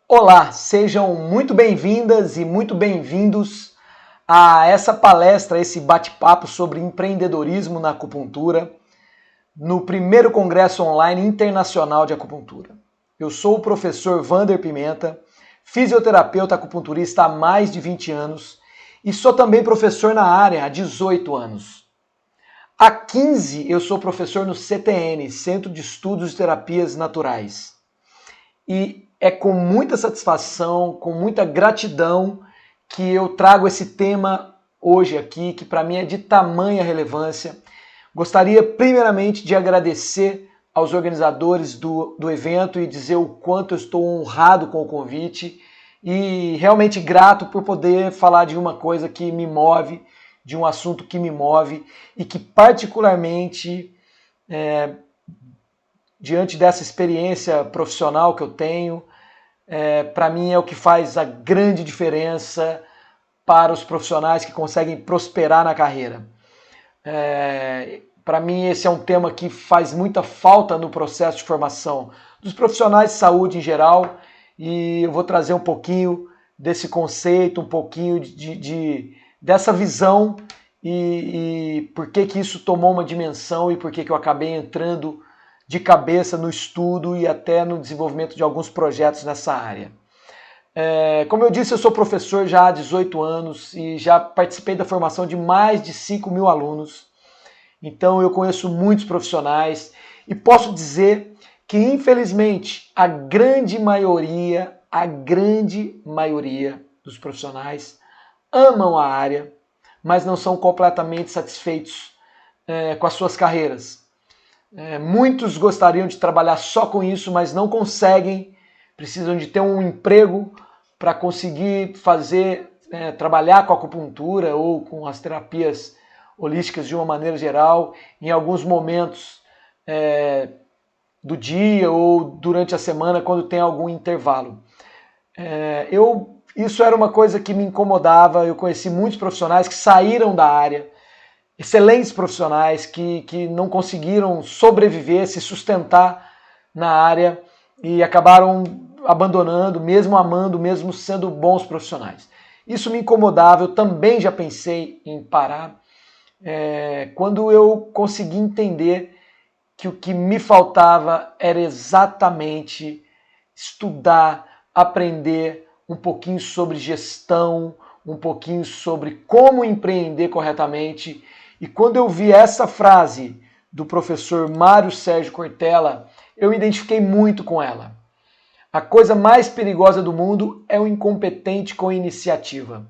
Olá, sejam muito bem-vindas e muito bem-vindos a essa palestra, esse bate-papo sobre empreendedorismo na acupuntura, no primeiro Congresso Online Internacional de Acupuntura. Eu sou o professor Wander Pimenta, fisioterapeuta acupunturista há mais de 20 anos e sou também professor na área há 18 anos. Há 15 eu sou professor no CTN, Centro de Estudos de Terapias Naturais. E é com muita satisfação, com muita gratidão que eu trago esse tema hoje aqui, que para mim é de tamanha relevância. Gostaria primeiramente de agradecer aos organizadores do evento e dizer o quanto eu estou honrado com o convite e realmente grato por poder falar de uma coisa que me move, de um assunto que me move e que particularmente, diante dessa experiência profissional que eu tenho, para mim é o que faz a grande diferença para os profissionais que conseguem prosperar na carreira. Para mim esse é um tema que faz muita falta no processo de formação dos profissionais de saúde em geral, e eu vou trazer um pouquinho desse conceito, um pouquinho dessa visão e por que isso tomou uma dimensão e por que eu acabei entrando de cabeça no estudo e até no desenvolvimento de alguns projetos nessa área. Como eu disse, eu sou professor já há 18 anos e já participei da formação de mais de 5.000 alunos. Então eu conheço muitos profissionais e posso dizer que, infelizmente, a grande maioria dos profissionais amam a área, mas não são completamente satisfeitos com as suas carreiras. Muitos gostariam de trabalhar só com isso, mas não conseguem, precisam de ter um emprego para conseguir trabalhar com a acupuntura ou com as terapias holísticas de uma maneira geral, em alguns momentos do dia ou durante a semana, quando tem algum intervalo. Isso era uma coisa que me incomodava. Eu conheci muitos profissionais que saíram da área, excelentes profissionais que não conseguiram sobreviver, se sustentar na área e acabaram abandonando, mesmo amando, mesmo sendo bons profissionais. Isso me incomodava, eu também já pensei em parar. Quando eu consegui entender que o que me faltava era exatamente estudar, aprender um pouquinho sobre gestão, um pouquinho sobre como empreender corretamente. E quando eu vi essa frase do professor Mário Sérgio Cortella, eu me identifiquei muito com ela. A coisa mais perigosa do mundo é o incompetente com iniciativa.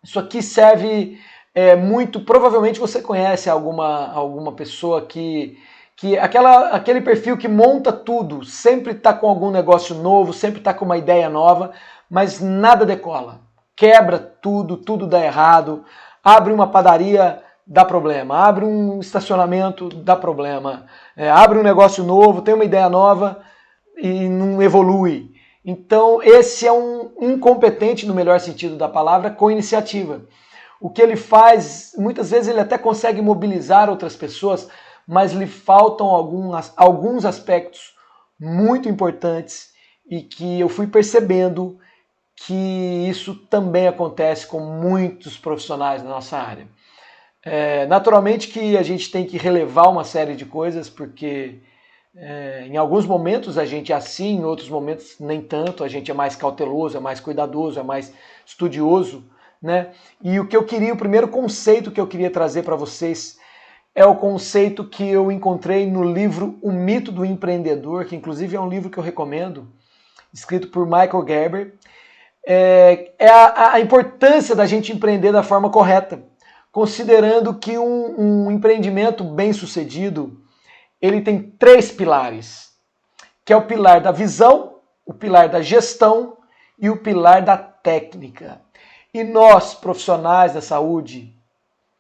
Isso aqui serve muito, provavelmente você conhece alguma pessoa que aquele perfil que monta tudo, sempre está com algum negócio novo, sempre está com uma ideia nova, mas nada decola. Quebra tudo, tudo dá errado, abre uma padaria, dá problema, abre um estacionamento, dá problema, abre um negócio novo, tem uma ideia nova e não evolui. Então esse é um incompetente, no melhor sentido da palavra, com iniciativa. O que ele faz, muitas vezes ele até consegue mobilizar outras pessoas, mas lhe faltam alguns aspectos muito importantes e que eu fui percebendo que isso também acontece com muitos profissionais na nossa área. Naturalmente que a gente tem que relevar uma série de coisas, porque em alguns momentos a gente é assim, em outros momentos nem tanto, a gente é mais cauteloso, é mais cuidadoso, é mais estudioso, né? E o primeiro conceito que eu queria trazer para vocês é o conceito que eu encontrei no livro O Mito do Empreendedor, que inclusive é um livro que eu recomendo, escrito por Michael Gerber. A importância da gente empreender da forma correta, considerando que um empreendimento bem sucedido, ele tem 3 pilares, que é o pilar da visão, o pilar da gestão e o pilar da técnica. E nós, profissionais da saúde,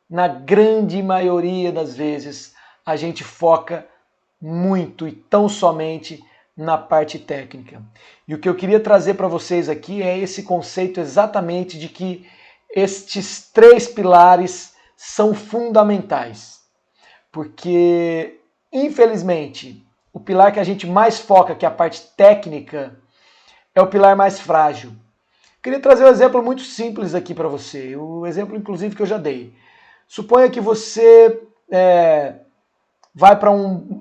na grande maioria das vezes, a gente foca muito e tão somente na parte técnica. E o que eu queria trazer para vocês aqui é esse conceito exatamente de que estes 3 pilares são fundamentais. Porque, infelizmente, o pilar que a gente mais foca, que é a parte técnica, é o pilar mais frágil. Queria trazer um exemplo muito simples aqui para você, o exemplo inclusive que eu já dei. Suponha que você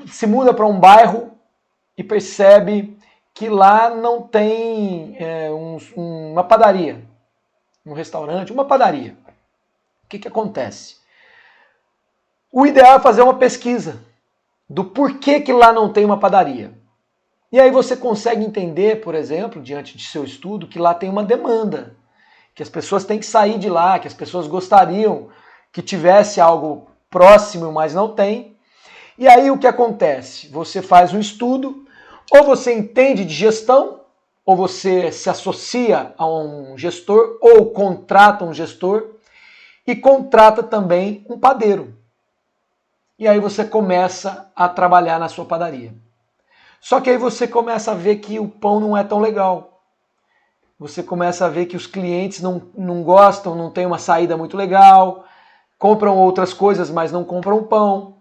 se muda para um bairro e percebe que lá não tem uma padaria, um restaurante, uma padaria. O que acontece? O ideal é fazer uma pesquisa do porquê que lá não tem uma padaria. E aí você consegue entender, por exemplo, diante de seu estudo, que lá tem uma demanda, que as pessoas têm que sair de lá, que as pessoas gostariam que tivesse algo próximo, mas não tem. E aí o que acontece? Você faz um estudo, ou você entende de gestão, ou você se associa a um gestor, ou contrata um gestor, e contrata também um padeiro. E aí você começa a trabalhar na sua padaria. Só que aí você começa a ver que o pão não é tão legal. Você começa a ver que os clientes não gostam, não tem uma saída muito legal, compram outras coisas, mas não compram pão.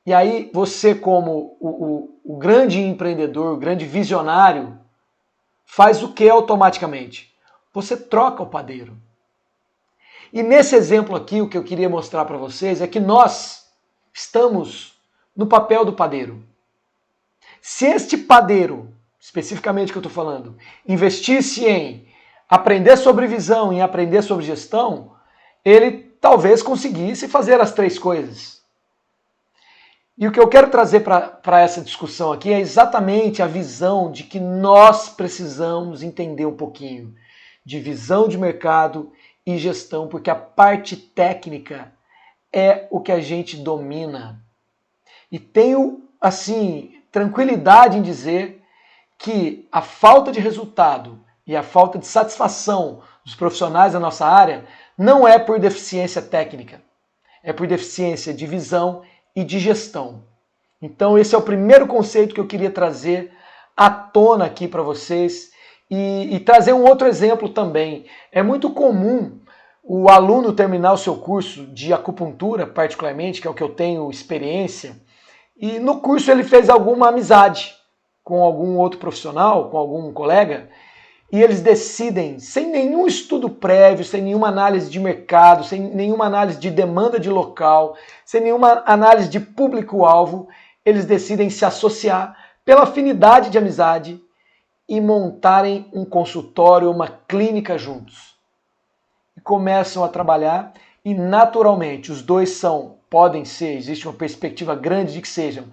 E aí você, como o grande empreendedor, o grande visionário, faz o que automaticamente? Você troca o padeiro. E nesse exemplo aqui, o que eu queria mostrar para vocês é que nós estamos no papel do padeiro. Se este padeiro, especificamente que eu estou falando, investisse em aprender sobre visão, em aprender sobre gestão, ele talvez conseguisse fazer as três coisas. E o que eu quero trazer para essa discussão aqui é exatamente a visão de que nós precisamos entender um pouquinho de visão de mercado e gestão, porque a parte técnica é o que a gente domina. E tenho, assim, tranquilidade em dizer que a falta de resultado e a falta de satisfação dos profissionais da nossa área não é por deficiência técnica, é por deficiência de visão e de gestão. Então esse é o primeiro conceito que eu queria trazer à tona aqui para vocês e trazer um outro exemplo também. É muito comum o aluno terminar o seu curso de acupuntura, particularmente, que é o que eu tenho experiência, e no curso ele fez alguma amizade com algum outro profissional, com algum colega, e eles decidem, sem nenhum estudo prévio, sem nenhuma análise de mercado, sem nenhuma análise de demanda de local, sem nenhuma análise de público-alvo, eles decidem se associar pela afinidade de amizade e montarem um consultório, uma clínica juntos. E começam a trabalhar e naturalmente os dois podem ser, existe uma perspectiva grande de que sejam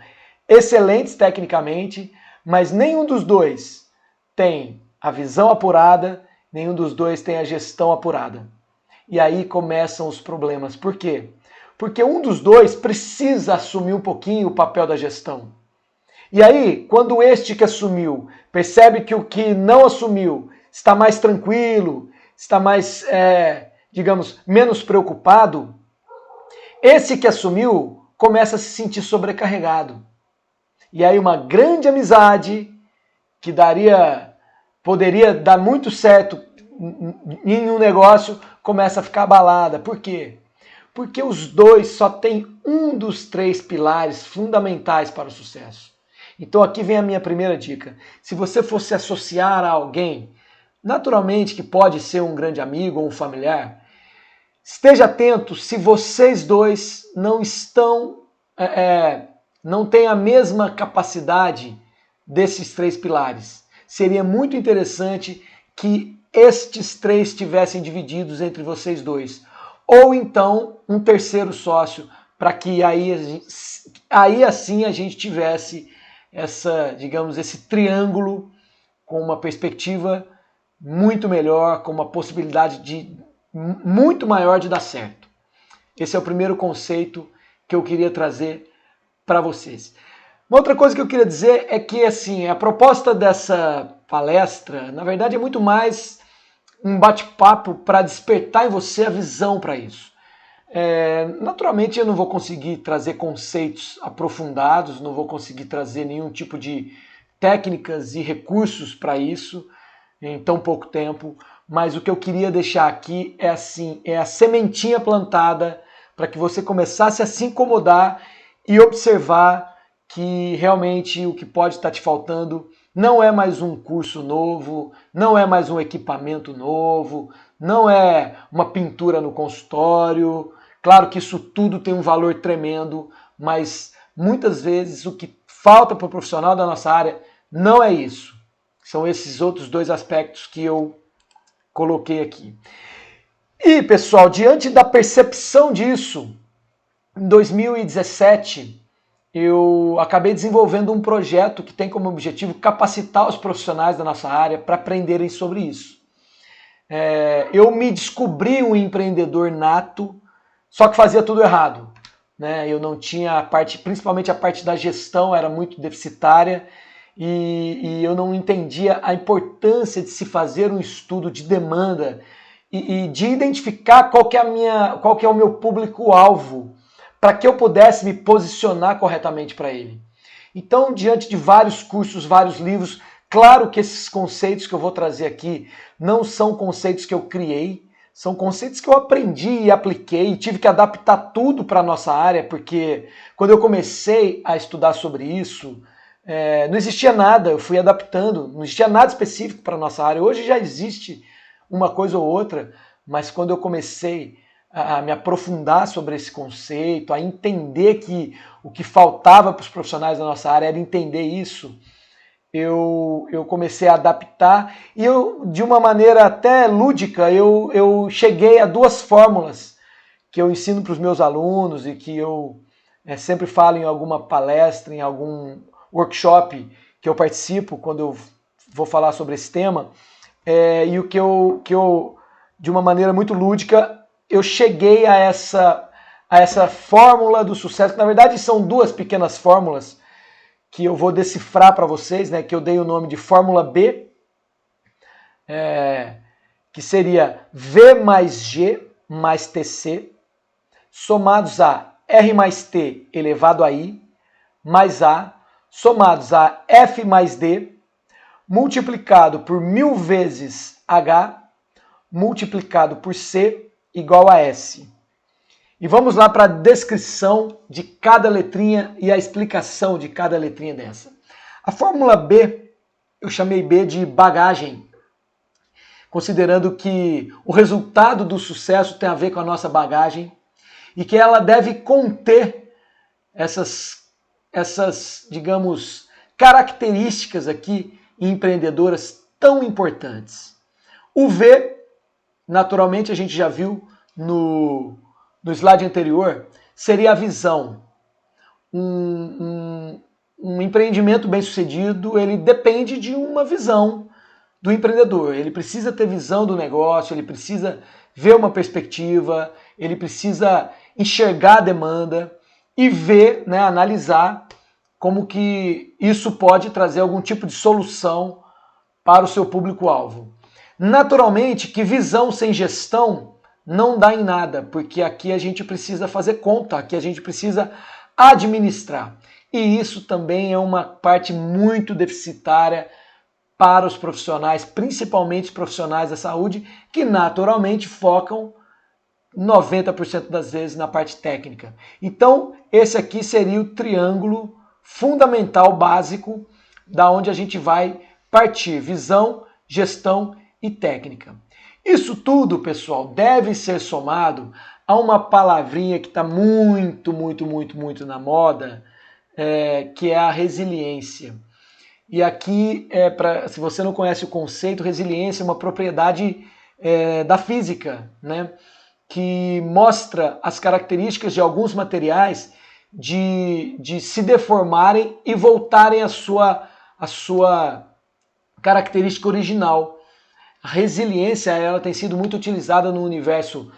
excelentes tecnicamente, mas nenhum dos dois tem a visão apurada, nenhum dos dois tem a gestão apurada. E aí começam os problemas. Por quê? Porque um dos dois precisa assumir um pouquinho o papel da gestão. E aí, quando este que assumiu percebe que o que não assumiu está mais tranquilo, está mais, digamos, menos preocupado, esse que assumiu começa a se sentir sobrecarregado. E aí uma grande amizade que poderia dar muito certo em um negócio começa a ficar abalada. Por quê? Porque os dois só têm um dos três pilares fundamentais para o sucesso. Então aqui vem a minha primeira dica. Se você for se associar a alguém, naturalmente que pode ser um grande amigo ou um familiar, esteja atento se vocês dois não têm a mesma capacidade desses três pilares. Seria muito interessante que estes três estivessem divididos entre vocês dois. Ou então um terceiro sócio, para que aí assim a gente tivesse esse triângulo com uma perspectiva muito melhor, com uma possibilidade muito maior de dar certo. Esse é o primeiro conceito que eu queria trazer para vocês. Uma outra coisa que eu queria dizer é que assim, a proposta dessa palestra, na verdade, é muito mais um bate-papo para despertar em você a visão para isso. Naturalmente eu não vou conseguir trazer conceitos aprofundados, não vou conseguir trazer nenhum tipo de técnicas e recursos para isso em tão pouco tempo, mas o que eu queria deixar aqui é a sementinha plantada para que você começasse a se incomodar e observar que realmente o que pode estar te faltando Não é mais um curso novo, não é mais um equipamento novo, não é uma pintura no consultório. Claro que isso tudo tem um valor tremendo, mas muitas vezes o que falta para o profissional da nossa área não é isso. São esses outros dois aspectos que eu coloquei aqui. E, pessoal, diante da percepção disso, em 2017, eu acabei desenvolvendo um projeto que tem como objetivo capacitar os profissionais da nossa área para aprenderem sobre isso. Eu me descobri um empreendedor nato, só que fazia tudo errado. Né? Eu não tinha a parte, principalmente a parte da gestão, era muito deficitária e eu não entendia a importância de se fazer um estudo de demanda e de identificar qual que é o meu público-alvo, para que eu pudesse me posicionar corretamente para ele. Então, diante de vários cursos, vários livros, claro que esses conceitos que eu vou trazer aqui não são conceitos que eu criei, são conceitos que eu aprendi e apliquei, tive que adaptar tudo para a nossa área, porque quando eu comecei a estudar sobre isso, não existia nada, eu fui adaptando, não existia nada específico para a nossa área. Hoje já existe uma coisa ou outra, mas quando eu comecei a me aprofundar sobre esse conceito, a entender que o que faltava para os profissionais da nossa área era entender isso, eu comecei a adaptar e eu, de uma maneira até lúdica, eu cheguei a duas fórmulas que eu ensino para os meus alunos e que eu sempre falo em alguma palestra, em algum workshop que eu participo quando eu vou falar sobre esse tema, e o que eu, de uma maneira muito lúdica, eu cheguei a essa fórmula do sucesso, que na verdade são duas pequenas fórmulas que eu vou decifrar para vocês, né, que eu dei o nome de Fórmula B, que seria V mais G mais TC, somados a R mais T elevado a I, mais A, somados a F mais D, multiplicado por 1000 vezes H, multiplicado por C, igual a S. E vamos lá para a descrição de cada letrinha e a explicação de cada letrinha dessa. A fórmula B, eu chamei B de bagagem, considerando que o resultado do sucesso tem a ver com a nossa bagagem e que ela deve conter essas digamos, características aqui empreendedoras tão importantes. O V, naturalmente, a gente já viu no slide anterior, seria a visão. Um empreendimento bem-sucedido, ele depende de uma visão do empreendedor. Ele precisa ter visão do negócio, ele precisa ver uma perspectiva, ele precisa enxergar a demanda e ver, né, analisar como que isso pode trazer algum tipo de solução para o seu público-alvo. Naturalmente que visão sem gestão não dá em nada, porque aqui a gente precisa fazer conta, aqui a gente precisa administrar. E isso também é uma parte muito deficitária para os profissionais, principalmente os profissionais da saúde, que naturalmente focam 90% das vezes na parte técnica. Então, esse aqui seria o triângulo fundamental, básico, da onde a gente vai partir: visão, gestão e técnica. Isso tudo, pessoal, deve ser somado a uma palavrinha que está muito na moda, que é a resiliência. E aqui, se você não conhece o conceito, resiliência é uma propriedade da física, né, que mostra as características de alguns materiais de se deformarem e voltarem à sua característica original. A resiliência, ela tem sido muito utilizada no universo,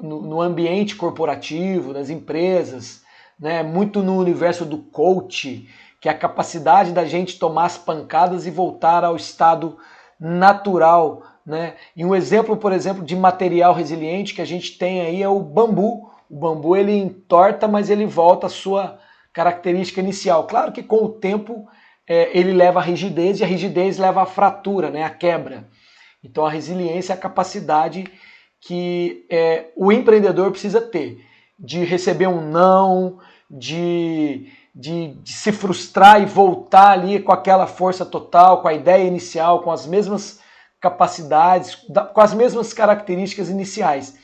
no ambiente corporativo, das empresas, né? Muito no universo do coach, que é a capacidade da gente tomar as pancadas e voltar ao estado natural, né? E um exemplo, por exemplo, de material resiliente que a gente tem aí é o bambu. O bambu, ele entorta, mas ele volta à sua característica inicial. Claro que com o tempo ele leva à rigidez, e a rigidez leva à fratura, né, à quebra. Então a resiliência é a capacidade que o empreendedor precisa ter de receber um não, de de se frustrar e voltar ali com aquela força total, com a ideia inicial, com as mesmas capacidades, com as mesmas características iniciais.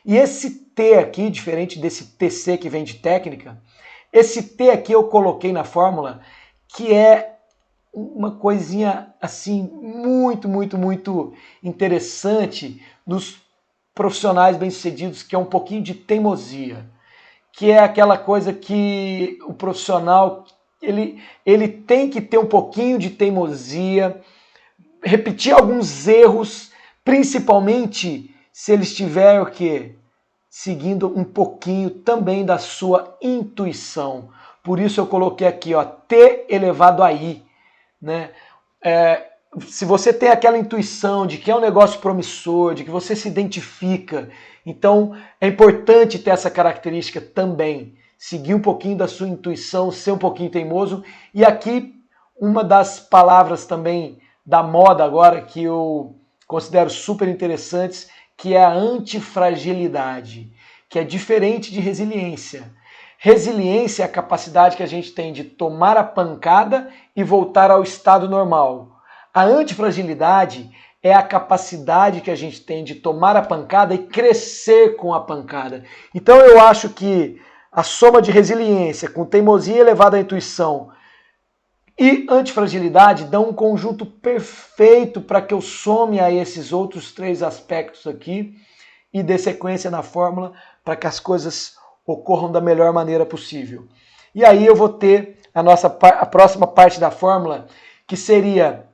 E esse T aqui, diferente desse TC que vem de técnica, esse T aqui eu coloquei na fórmula, que é uma coisinha assim muito, muito, muito interessante nos profissionais bem-sucedidos, que é um pouquinho de teimosia, que é aquela coisa que o profissional ele tem que ter um pouquinho de teimosia, repetir alguns erros, principalmente se ele estiver o quê? Seguindo um pouquinho também da sua intuição. Por isso eu coloquei aqui, ó, T elevado a I, né? Se você tem aquela intuição de que é um negócio promissor, de que você se identifica, então é importante ter essa característica também, seguir um pouquinho da sua intuição, ser um pouquinho teimoso. E aqui uma das palavras também da moda agora que eu considero super interessantes, que é a antifragilidade, que é diferente de resiliência. Resiliência é a capacidade que a gente tem de tomar a pancada e voltar ao estado normal. A antifragilidade é a capacidade que a gente tem de tomar a pancada e crescer com a pancada. Então eu acho que a soma de resiliência com teimosia elevada à intuição e antifragilidade dão um conjunto perfeito para que eu some a esses outros 3 aspectos aqui e dê sequência na fórmula para que as coisas ocorram da melhor maneira possível. E aí eu vou ter a próxima parte da fórmula, que seria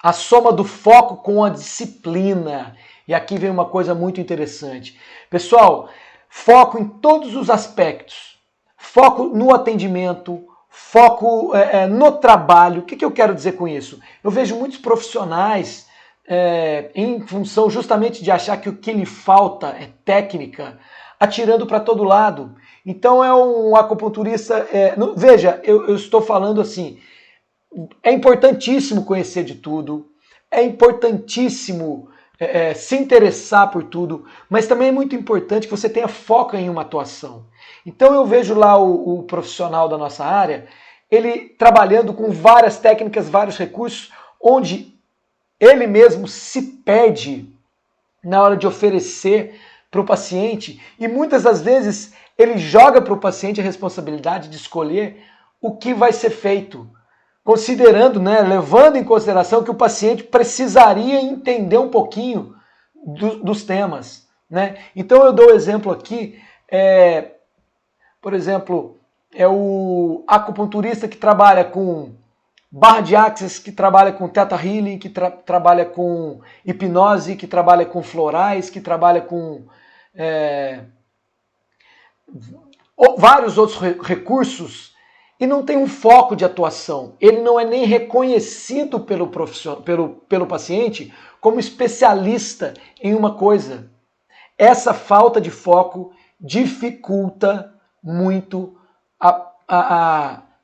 a soma do foco com a disciplina. E aqui vem uma coisa muito interessante. Pessoal, foco em todos os aspectos. Foco no atendimento, foco no trabalho. O que eu quero dizer com isso? Eu vejo muitos profissionais, em função justamente de achar que o que lhe falta é técnica, atirando para todo lado. Então é um acupunturista... veja, eu estou falando assim... É importantíssimo conhecer de tudo, é importantíssimo se interessar por tudo, mas também é muito importante que você tenha foco em uma atuação. Então eu vejo lá o profissional da nossa área, ele trabalhando com várias técnicas, vários recursos, onde ele mesmo se perde na hora de oferecer para o paciente, e muitas das vezes ele joga para o paciente a responsabilidade de escolher o que vai ser feito, considerando, levando em consideração que o paciente precisaria entender um pouquinho dos temas. Então eu dou o exemplo aqui, por exemplo, é o acupunturista que trabalha com barra de axis, que trabalha com Theta Healing, que trabalha com hipnose, que trabalha com florais, que trabalha com vários outros recursos, e não tem um foco de atuação. Ele não é nem reconhecido pelo paciente como especialista em uma coisa. Essa falta de foco dificulta muito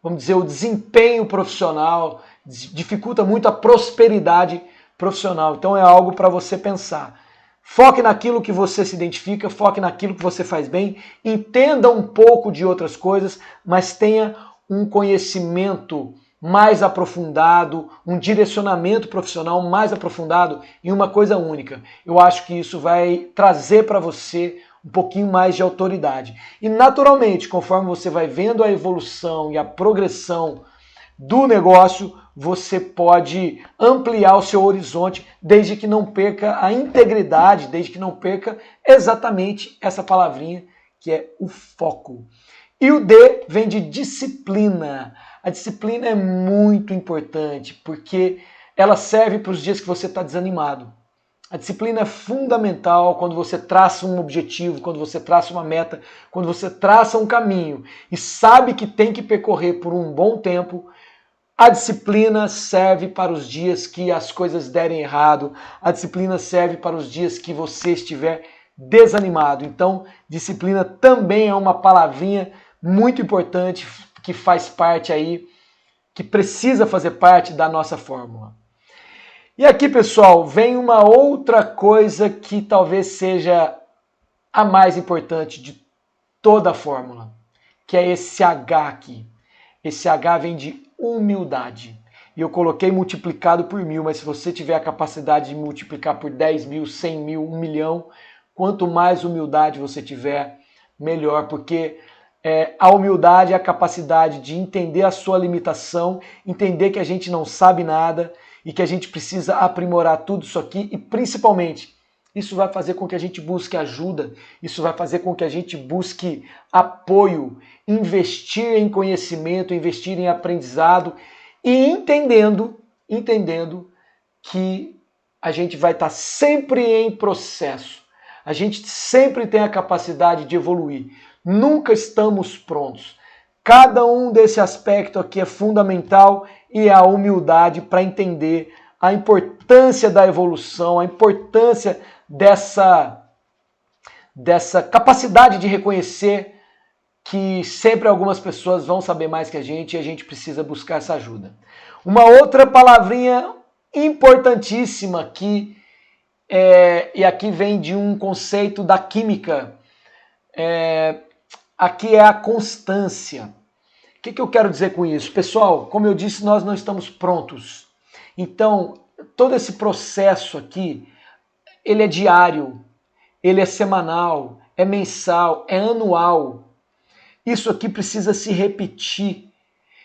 vamos dizer, o desempenho profissional, dificulta muito a prosperidade profissional. Então é algo para você pensar. Foque naquilo que você se identifica, foque naquilo que você faz bem, entenda um pouco de outras coisas, mas tenha um conhecimento mais aprofundado, um direcionamento profissional mais aprofundado em uma coisa única. Eu acho que isso vai trazer para você um pouquinho mais de autoridade. E naturalmente, conforme você vai vendo a evolução e a progressão do negócio, você pode ampliar o seu horizonte, desde que não perca a integridade, desde que não perca exatamente essa palavrinha, que é o foco. E o D vem de disciplina. A disciplina é muito importante, porque ela serve para os dias que você está desanimado. A disciplina é fundamental quando você traça um objetivo, quando você traça uma meta, quando você traça um caminho e sabe que tem que percorrer por um bom tempo. A disciplina serve para os dias que as coisas derem errado. A disciplina serve para os dias que você estiver desanimado. Então, disciplina também é uma palavrinha muito importante que faz parte aí, que precisa fazer parte da nossa fórmula. E aqui, pessoal, vem uma outra coisa que talvez seja a mais importante de toda a fórmula, que é esse H aqui. Esse H vem de humildade. E eu coloquei multiplicado por 1000, mas se você tiver a capacidade de multiplicar por 10 mil, 100 mil, 1 milhão, quanto mais humildade você tiver, melhor, porque a humildade é a capacidade de entender a sua limitação, entender que a gente não sabe nada e que a gente precisa aprimorar tudo isso aqui e, principalmente, isso vai fazer com que a gente busque ajuda, isso vai fazer com que a gente busque apoio, investir em conhecimento, investir em aprendizado e entendendo que a gente vai estar sempre em processo. A gente sempre tem a capacidade de evoluir. Nunca estamos prontos. Cada um desse aspecto aqui é fundamental e é a humildade para entender a importância da evolução, a importância dessa capacidade de reconhecer que sempre algumas pessoas vão saber mais que a gente e a gente precisa buscar essa ajuda. Uma outra palavrinha importantíssima aqui, e aqui vem de um conceito da química, aqui é a constância. O que eu quero dizer com isso? Pessoal, como eu disse, nós não estamos prontos. Então, todo esse processo aqui, ele é diário, ele é semanal, é mensal, é anual. Isso aqui precisa se repetir.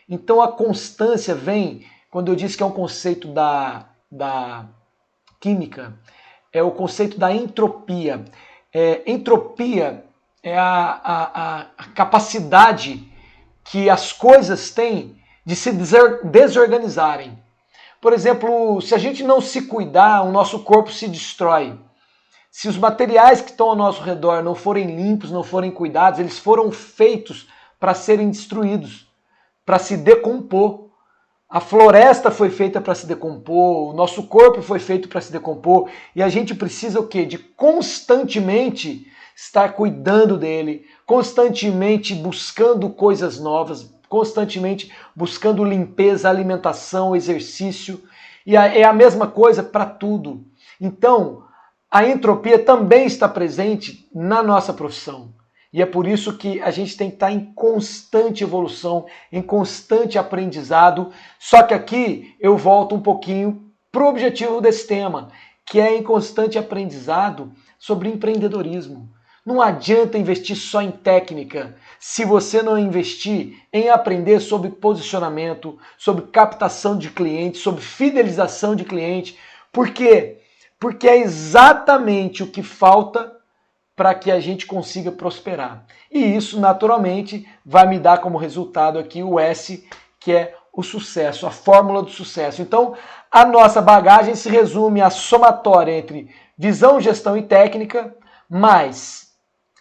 Então a constância vem, quando eu disse que é um conceito da química, é o conceito da entropia. Entropia é a capacidade que as coisas têm de se desorganizarem. Por exemplo, se a gente não se cuidar, o nosso corpo se destrói. Se os materiais que estão ao nosso redor não forem limpos, não forem cuidados, eles foram feitos para serem destruídos, para se decompor. A floresta foi feita para se decompor, o nosso corpo foi feito para se decompor, e a gente precisa o quê? De constantemente estar cuidando dele, constantemente buscando coisas novas, constantemente buscando limpeza, alimentação, exercício, e é a mesma coisa para tudo. Então, a entropia também está presente na nossa profissão. E é por isso que a gente tem que estar em constante evolução, em constante aprendizado. Só que aqui eu volto um pouquinho para o objetivo desse tema, que é em constante aprendizado sobre empreendedorismo. Não adianta investir só em técnica se você não investir em aprender sobre posicionamento, sobre captação de clientes, sobre fidelização de cliente. Por quê? Porque é exatamente o que falta para que a gente consiga prosperar. E isso, naturalmente, vai me dar como resultado aqui o S, que é o sucesso, a fórmula do sucesso. Então, a nossa bagagem se resume à somatória entre visão, gestão e técnica, mais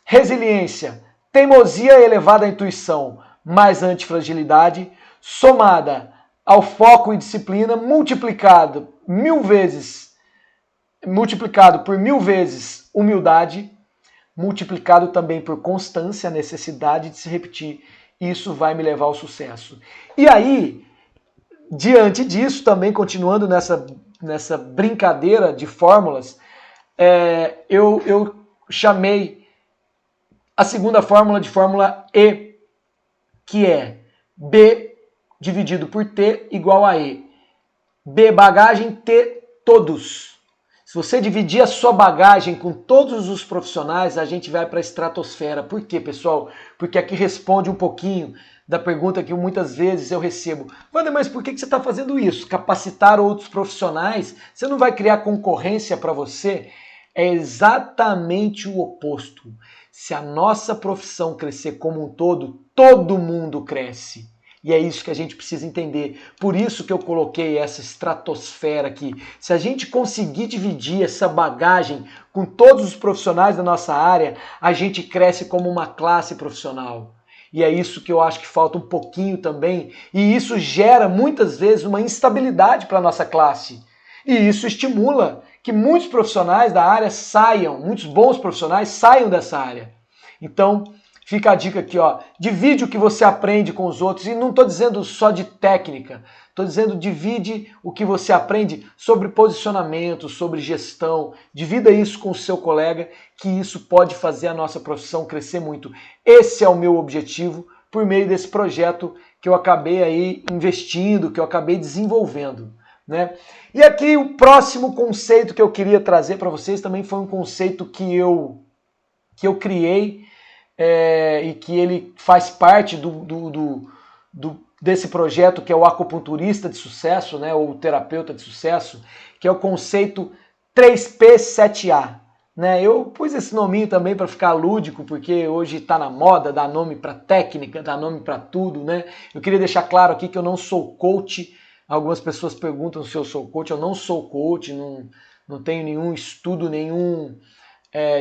resiliência, teimosia elevada à intuição, mais antifragilidade, somada ao foco e disciplina, multiplicado por 1000 vezes humildade, multiplicado também por constância, a necessidade de se repetir. Isso vai me levar ao sucesso. E aí, diante disso, também continuando nessa brincadeira de fórmulas, eu chamei a segunda fórmula de fórmula E, que é B dividido por T igual a E. B bagagem, T todos. Se você dividir a sua bagagem com todos os profissionais, a gente vai para a estratosfera. Por quê, pessoal? Porque aqui responde um pouquinho da pergunta que muitas vezes eu recebo. Wander, mas por que você está fazendo isso? Capacitar outros profissionais? Você não vai criar concorrência para você? É exatamente o oposto. Se a nossa profissão crescer como um todo, todo mundo cresce. E é isso que a gente precisa entender. Por isso que eu coloquei essa estratosfera aqui. Se a gente conseguir dividir essa bagagem com todos os profissionais da nossa área, a gente cresce como uma classe profissional. E é isso que eu acho que falta um pouquinho também. E isso gera muitas vezes uma instabilidade para a nossa classe. E isso estimula que muitos profissionais da área saiam, muitos bons profissionais saiam dessa área. Então, fica a dica aqui, ó. Divide o que você aprende com os outros. E não estou dizendo só de técnica. Estou dizendo divide o que você aprende sobre posicionamento, sobre gestão. Divida isso com o seu colega, que isso pode fazer a nossa profissão crescer muito. Esse é o meu objetivo por meio desse projeto que eu acabei aí investindo, que eu acabei desenvolvendo, né? E aqui o próximo conceito que eu queria trazer para vocês também foi um conceito que eu criei e que ele faz parte desse projeto, que é o acupunturista de sucesso, né, ou o terapeuta de sucesso, que é o conceito 3P7A. Né? Eu pus esse nominho também para ficar lúdico, porque hoje está na moda, dá nome para técnica, dá nome para tudo. Né? Eu queria deixar claro aqui que eu não sou coach. Algumas pessoas perguntam se eu sou coach. Eu não sou coach, não tenho nenhum estudo, nenhum,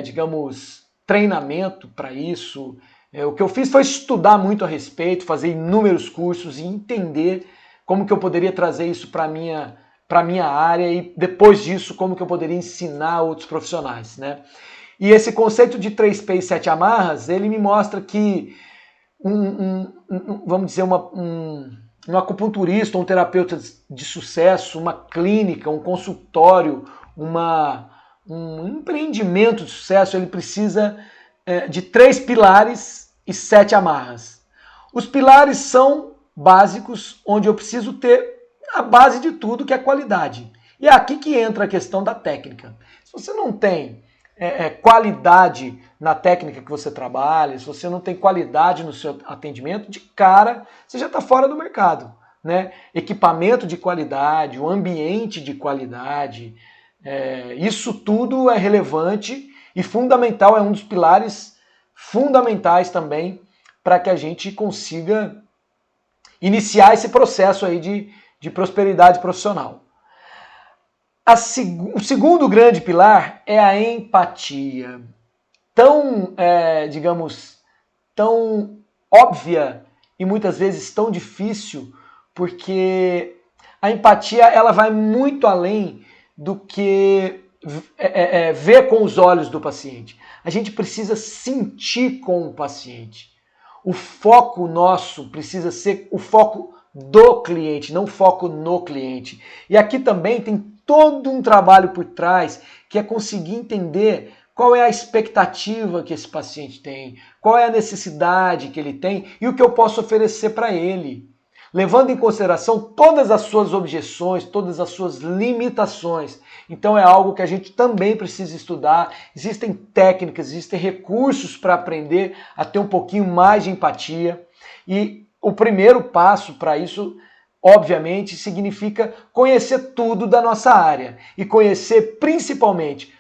digamos, treinamento para isso. O que eu fiz foi estudar muito a respeito, fazer inúmeros cursos e entender como que eu poderia trazer isso para a minha área e depois disso como que eu poderia ensinar outros profissionais, né? E esse conceito de 3P e 7 amarras, ele me mostra que vamos dizer, um acupunturista, um terapeuta de sucesso, uma clínica, um consultório, um empreendimento de sucesso, ele precisa de 3 pilares e 7 amarras. Os pilares são básicos, onde eu preciso ter a base de tudo, que é a qualidade. E é aqui que entra a questão da técnica. Se você não tem qualidade na técnica que você trabalha, se você não tem qualidade no seu atendimento, de cara você já está fora do mercado. Né? Equipamento de qualidade, o ambiente de qualidade, isso tudo é relevante e fundamental, é um dos pilares fundamentais também para que a gente consiga iniciar esse processo aí de prosperidade profissional. O segundo grande pilar é a empatia. Tão, digamos, tão óbvia e muitas vezes tão difícil, porque a empatia ela vai muito além do que ver com os olhos do paciente. A gente precisa sentir com o paciente. O foco nosso precisa ser o foco do cliente, não foco no cliente. E aqui também tem todo um trabalho por trás, que é conseguir entender qual é a expectativa que esse paciente tem, qual é a necessidade que ele tem e o que eu posso oferecer para ele, levando em consideração todas as suas objeções, todas as suas limitações. Então é algo que a gente também precisa estudar. Existem técnicas, existem recursos para aprender a ter um pouquinho mais de empatia. E o primeiro passo para isso, obviamente, significa conhecer tudo da nossa área e conhecer principalmente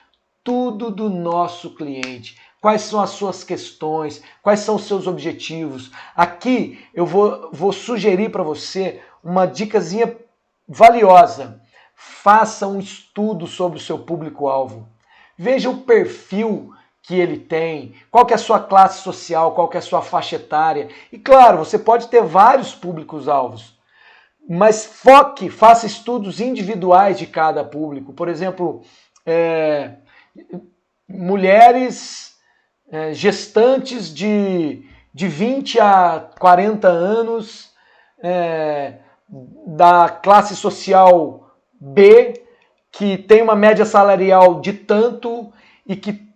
tudo do nosso cliente. Quais são as suas questões, quais são os seus objetivos. Aqui eu vou sugerir para você uma dicasinha valiosa. Faça um estudo sobre o seu público-alvo. Veja o perfil que ele tem, qual que é a sua classe social, qual que é a sua faixa etária. E claro, você pode ter vários públicos-alvos, mas faça estudos individuais de cada público. Por exemplo, mulheres gestantes de 20 a 40 anos, da classe social B, que tem uma média salarial de tanto e que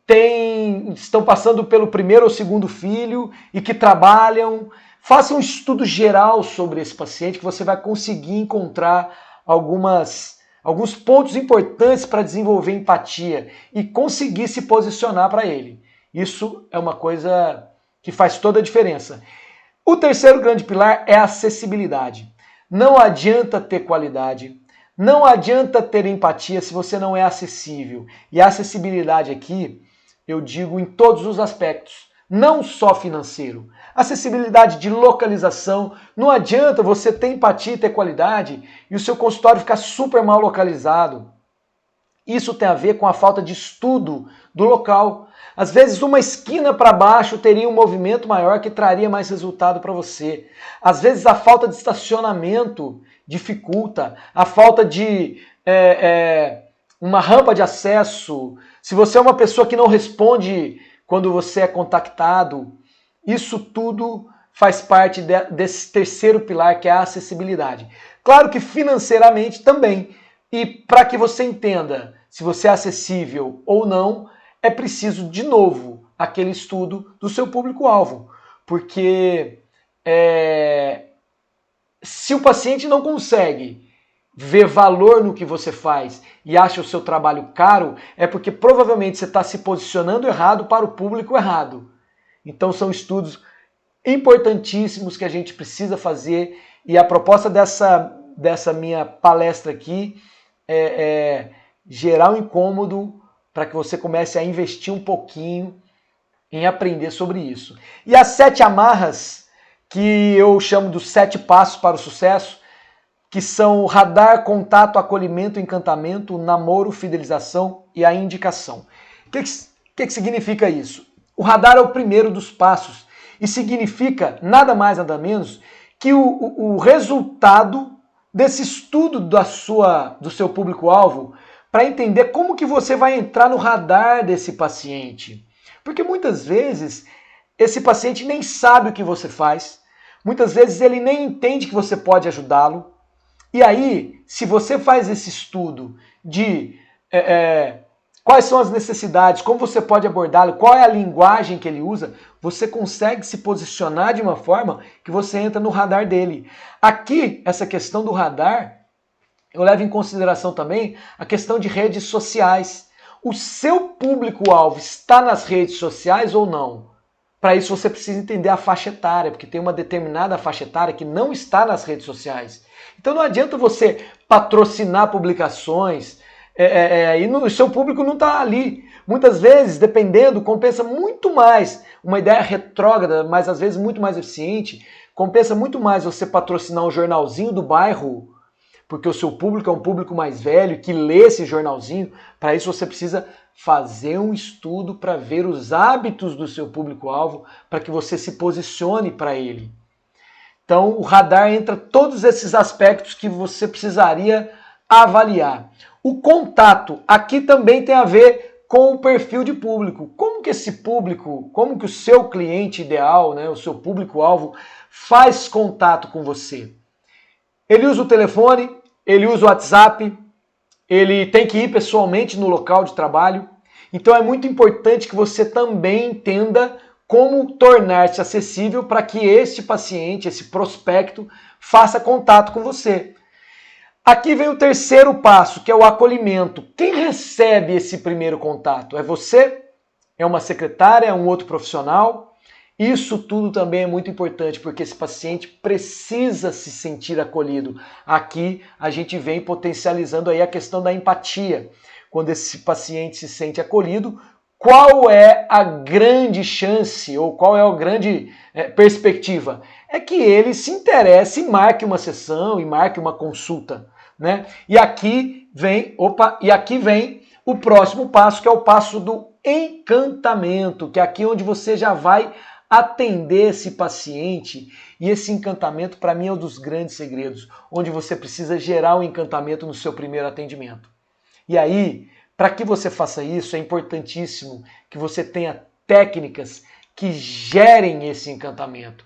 estão passando pelo primeiro ou segundo filho e que trabalham. Faça um estudo geral sobre esse paciente que você vai conseguir encontrar alguns pontos importantes para desenvolver empatia e conseguir se posicionar para ele. Isso é uma coisa que faz toda a diferença. O terceiro grande pilar é a acessibilidade. Não adianta ter qualidade, não adianta ter empatia se você não é acessível. E a acessibilidade aqui, eu digo em todos os aspectos, não só financeiro. Acessibilidade de localização. Não adianta você ter empatia e ter qualidade e o seu consultório ficar super mal localizado. Isso tem a ver com a falta de estudo do local. Às vezes uma esquina para baixo teria um movimento maior que traria mais resultado para você. Às vezes a falta de estacionamento dificulta, a falta de uma rampa de acesso. Se você é uma pessoa que não responde quando você é contactado, isso tudo faz parte desse terceiro pilar, que é a acessibilidade. Claro que financeiramente também. E para que você entenda se você é acessível ou não, é preciso, de novo, aquele estudo do seu público-alvo. Porque se o paciente não consegue ver valor no que você faz e acha o seu trabalho caro, é porque provavelmente você está se posicionando errado para o público errado. Então são estudos importantíssimos que a gente precisa fazer, e a proposta dessa minha palestra aqui é gerar um incômodo para que você comece a investir um pouquinho em aprender sobre isso. E as 7 amarras, que eu chamo dos 7 passos para o sucesso, que são o radar, contato, acolhimento, encantamento, namoro, fidelização e a indicação. O que significa isso? O radar é o primeiro dos passos e significa nada mais, nada menos que o resultado desse estudo do seu público-alvo para entender como que você vai entrar no radar desse paciente. Porque muitas vezes esse paciente nem sabe o que você faz, muitas vezes ele nem entende que você pode ajudá-lo. E aí, se você faz esse estudo de quais são as necessidades, como você pode abordá-lo, qual é a linguagem que ele usa, você consegue se posicionar de uma forma que você entra no radar dele. Aqui, essa questão do radar, eu levo em consideração também a questão de redes sociais. O seu público-alvo está nas redes sociais ou não? Para isso você precisa entender a faixa etária, porque tem uma determinada faixa etária que não está nas redes sociais. Então não adianta você patrocinar publicações e o seu público não está ali. Muitas vezes, dependendo, compensa muito mais, uma ideia retrógrada, mas às vezes muito mais eficiente, compensa muito mais você patrocinar um jornalzinho do bairro, porque o seu público é um público mais velho que lê esse jornalzinho. Para isso você precisa fazer um estudo para ver os hábitos do seu público-alvo, para que você se posicione para ele. Então o radar entra todos esses aspectos que você precisaria avaliar. O contato aqui também tem a ver com o perfil de público. Como que esse público, como que o seu cliente ideal, né, o seu público-alvo, faz contato com você? Ele usa o telefone, ele usa o WhatsApp, ele tem que ir pessoalmente no local de trabalho. Então é muito importante que você também entenda como tornar-se acessível para que este paciente, esse prospecto, faça contato com você. Aqui vem o terceiro passo, que é o acolhimento. Quem recebe esse primeiro contato? É você? É uma secretária? É um outro profissional? Isso tudo também é muito importante, porque esse paciente precisa se sentir acolhido. Aqui a gente vem potencializando aí a questão da empatia. Quando esse paciente se sente acolhido, qual é a grande chance, ou qual é a grande perspectiva? É que ele se interesse e marque uma sessão, e marque uma consulta, né? E aqui vem o próximo passo, que é o passo do encantamento, que é aqui onde você já vai atender esse paciente. E esse encantamento, para mim, é um dos grandes segredos, onde você precisa gerar um encantamento no seu primeiro atendimento. E aí, para que você faça isso, é importantíssimo que você tenha técnicas que gerem esse encantamento.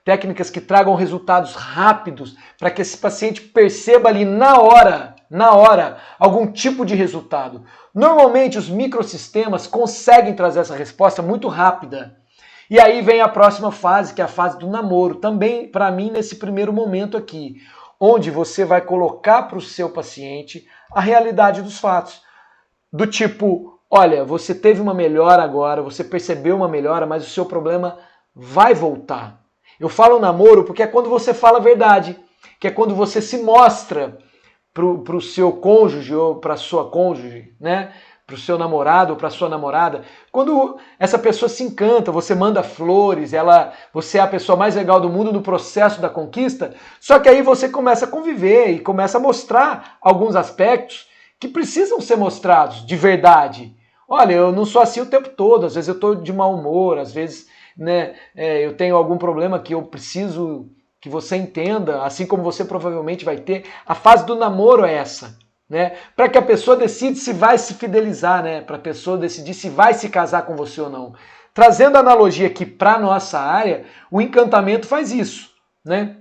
Técnicas que tragam resultados rápidos, para que esse paciente perceba ali na hora, algum tipo de resultado. Normalmente, os microsistemas conseguem trazer essa resposta muito rápida. E aí vem a próxima fase, que é a fase do namoro. Também, para mim, nesse primeiro momento aqui, onde você vai colocar para o seu paciente a realidade dos fatos. Do tipo, olha, você teve uma melhora agora, você percebeu uma melhora, mas o seu problema vai voltar. Eu falo namoro porque é quando você fala a verdade, que é quando você se mostra para o seu cônjuge ou para a sua cônjuge, né? Para o seu namorado ou para a sua namorada. Quando essa pessoa se encanta, você manda flores, você é a pessoa mais legal do mundo no processo da conquista, só que aí você começa a conviver e começa a mostrar alguns aspectos que precisam ser mostrados de verdade. Olha, eu não sou assim o tempo todo, às vezes eu estou de mau humor, às vezes eu tenho algum problema que eu preciso que você entenda, assim como você provavelmente vai ter. A fase do namoro é essa, né? Para que a pessoa decida se vai se fidelizar, né? Para a pessoa decidir se vai se casar com você ou não. Trazendo a analogia aqui para a nossa área, o encantamento faz isso, né?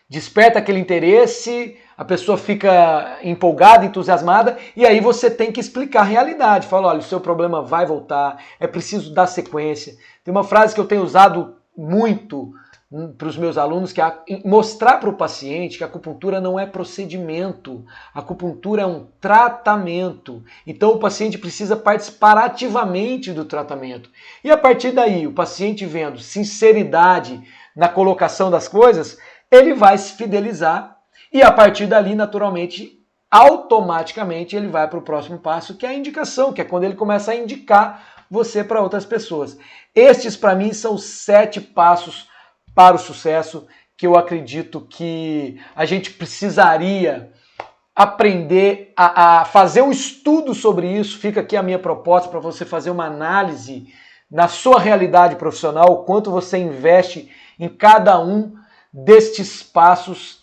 Desperta aquele interesse, a pessoa fica empolgada, entusiasmada, e aí você tem que explicar a realidade. Fala, olha, o seu problema vai voltar, é preciso dar sequência. Tem uma frase que eu tenho usado muito para os meus alunos, que é mostrar para o paciente que a acupuntura não é procedimento, a acupuntura é um tratamento. Então o paciente precisa participar ativamente do tratamento. E a partir daí, o paciente vendo sinceridade na colocação das coisas, ele vai se fidelizar e a partir dali, naturalmente, automaticamente ele vai para o próximo passo, que é a indicação, que é quando ele começa a indicar você para outras pessoas. Estes, para mim, são os 7 passos para o sucesso que eu acredito que a gente precisaria aprender a fazer um estudo sobre isso. Fica aqui a minha proposta para você fazer uma análise na sua realidade profissional, o quanto você investe em cada um destes passos.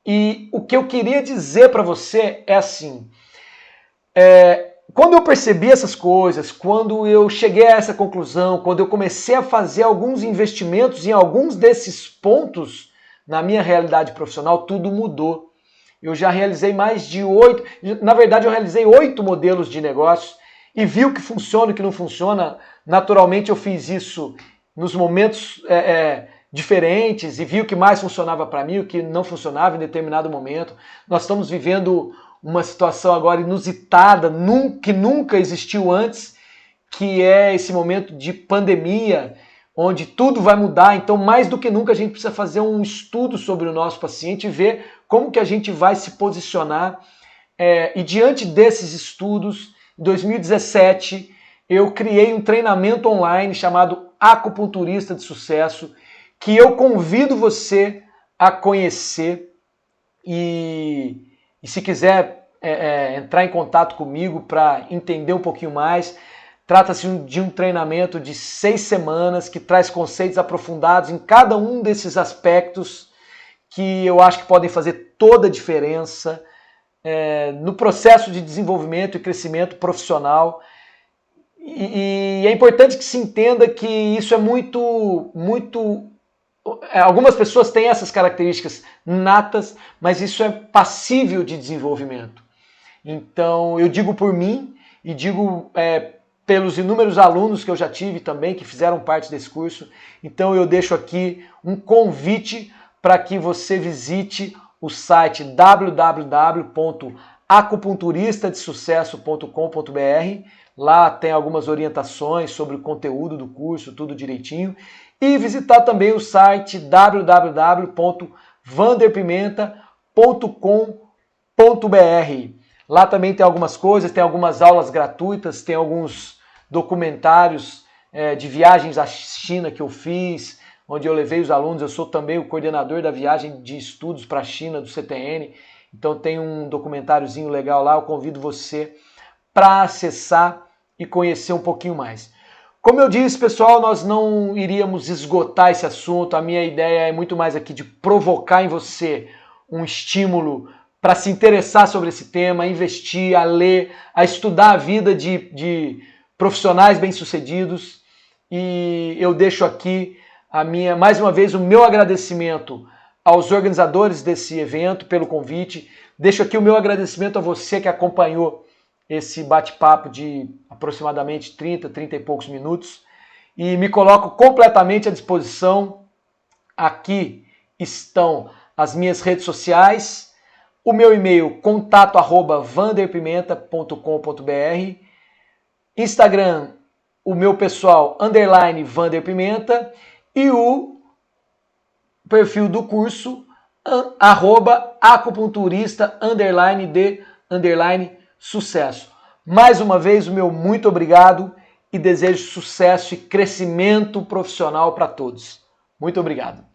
E o que eu queria dizer para você é assim, quando eu percebi essas coisas, quando eu cheguei a essa conclusão, quando eu comecei a fazer alguns investimentos em alguns desses pontos na minha realidade profissional, tudo mudou. Eu já realizei mais de 8, na verdade eu realizei 8 modelos de negócio e vi o que funciona e o que não funciona. Naturalmente eu fiz isso nos momentos diferentes e vi o que mais funcionava para mim, o que não funcionava em determinado momento. Nós estamos vivendo uma situação agora inusitada, que nunca existiu antes, que é esse momento de pandemia, onde tudo vai mudar. Então, mais do que nunca, a gente precisa fazer um estudo sobre o nosso paciente e ver como que a gente vai se posicionar. E diante desses estudos, em 2017, eu criei um treinamento online chamado Acupunturista de Sucesso, que eu convido você a conhecer e se quiser entrar em contato comigo para entender um pouquinho mais, trata-se de um treinamento de 6 semanas que traz conceitos aprofundados em cada um desses aspectos que eu acho que podem fazer toda a diferença no processo de desenvolvimento e crescimento profissional. E é importante que se entenda que isso é muito algumas pessoas têm essas características natas, mas isso é passível de desenvolvimento. Então, eu digo por mim e digo pelos inúmeros alunos que eu já tive também, que fizeram parte desse curso. Então, eu deixo aqui um convite para que você visite o site www.acupunturistadesucesso.com.br. Lá tem algumas orientações sobre o conteúdo do curso, tudo direitinho. E visitar também o site www.vanderpimenta.com.br. Lá também tem algumas coisas, tem algumas aulas gratuitas, tem alguns documentários de viagens à China que eu fiz, onde eu levei os alunos. Eu sou também o coordenador da viagem de estudos para a China do CTN. Então tem um documentáriozinho legal lá, eu convido você para acessar e conhecer um pouquinho mais. Como eu disse, pessoal, nós não iríamos esgotar esse assunto. A minha ideia é muito mais aqui de provocar em você um estímulo para se interessar sobre esse tema, a investir, a ler, a estudar a vida de profissionais bem-sucedidos. E eu deixo aqui mais uma vez o meu agradecimento aos organizadores desse evento pelo convite. Deixo aqui o meu agradecimento a você que acompanhou esse bate-papo de aproximadamente 30 e poucos minutos. E me coloco completamente à disposição. Aqui estão as minhas redes sociais, o meu e-mail contato@vanderpimenta.com.br, Instagram, o meu pessoal, _Vanderpimenta, e o perfil do curso, @acupunturista_de_sucesso. Mais uma vez, o meu muito obrigado e desejo sucesso e crescimento profissional para todos. Muito obrigado.